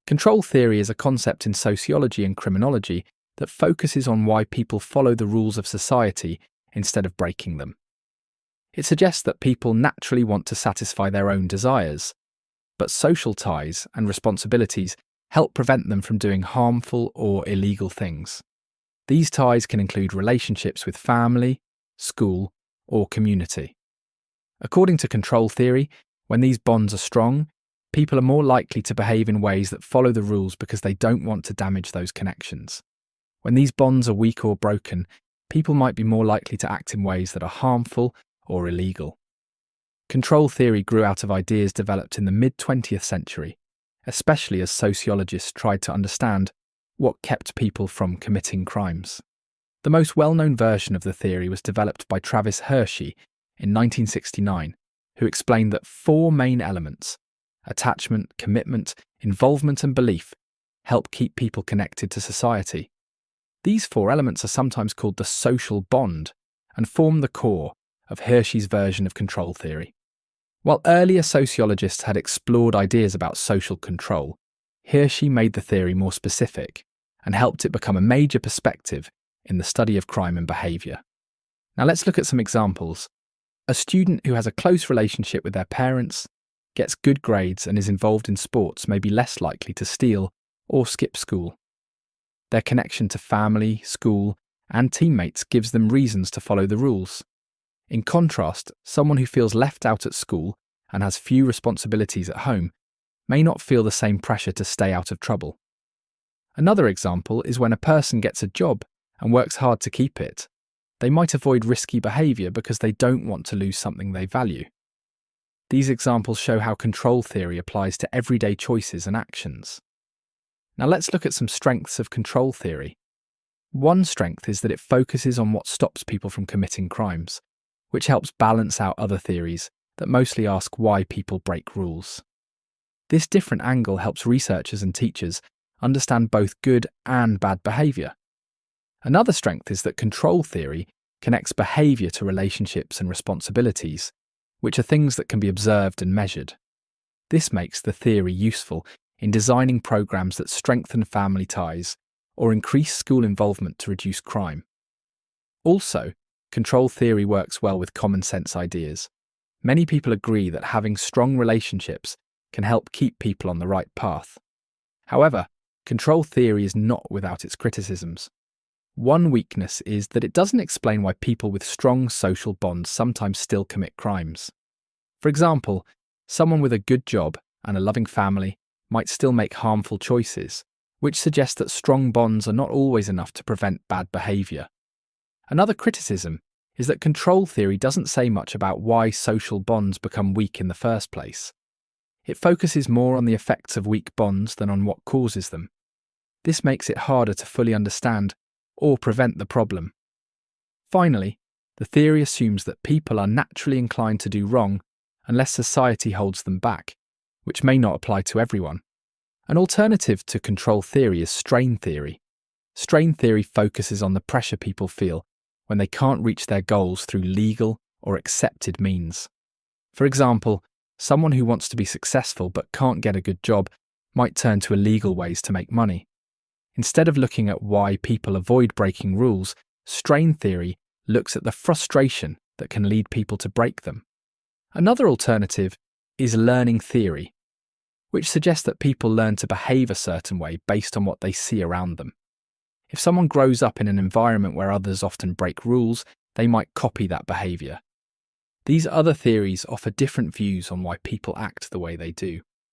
Control theory is a concept in sociology and criminology that focuses on why people follow the rules of society instead of breaking them. It suggests that people naturally want to satisfy their own desires, but social ties and responsibilities help prevent them from doing harmful or illegal things. These ties can include relationships with family, school, or community. According to control theory, when these bonds are strong, people are more likely to behave in ways that follow the rules because they don't want to damage those connections. When these bonds are weak or broken, people might be more likely to act in ways that are harmful or illegal. Control theory grew out of ideas developed in the mid-20th century, especially as sociologists tried to understand what kept people from committing crimes. The most well-known version of the theory was developed by Travis Hershey in 1969, who explained that 4 main elements — attachment, commitment, involvement, and belief — help keep people connected to society. These 4 elements are sometimes called the social bond and form the core of Hershey's version of control theory. While earlier sociologists had explored ideas about social control, Hershey made the theory more specific and helped it become a major perspective in the study of crime and behaviour. Now let's look at some examples. A student who has a close relationship with their parents, gets good grades and is involved in sports may be less likely to steal or skip school. Their connection to family, school, and teammates gives them reasons to follow the rules. In contrast, someone who feels left out at school and has few responsibilities at home may not feel the same pressure to stay out of trouble. Another example is when a person gets a job and works hard to keep it. They might avoid risky behaviour because they don't want to lose something they value. These examples show how control theory applies to everyday choices and actions. Now let's look at some strengths of control theory. One strength is that it focuses on what stops people from committing crimes, which helps balance out other theories that mostly ask why people break rules. This different angle helps researchers and teachers understand both good and bad behaviour. Another strength is that control theory connects behaviour to relationships and responsibilities, which are things that can be observed and measured. This makes the theory useful in designing programs that strengthen family ties or increase school involvement to reduce crime. Also, control theory works well with common sense ideas. Many people agree that having strong relationships can help keep people on the right path. However, control theory is not without its criticisms. One weakness is that it doesn't explain why people with strong social bonds sometimes still commit crimes. For example, someone with a good job and a loving family might still make harmful choices, which suggests that strong bonds are not always enough to prevent bad behaviour. Another criticism is that control theory doesn't say much about why social bonds become weak in the first place. It focuses more on the effects of weak bonds than on what causes them. This makes it harder to fully understand or prevent the problem. Finally, the theory assumes that people are naturally inclined to do wrong unless society holds them back, which may not apply to everyone. An alternative to control theory is strain theory. Strain theory focuses on the pressure people feel when they can't reach their goals through legal or accepted means. For example, someone who wants to be successful but can't get a good job might turn to illegal ways to make money. Instead of looking at why people avoid breaking rules, strain theory looks at the frustration that can lead people to break them. Another alternative is learning theory, which suggests that people learn to behave a certain way based on what they see around them. If someone grows up in an environment where others often break rules, they might copy that behaviour. These other theories offer different views on why people act the way they do.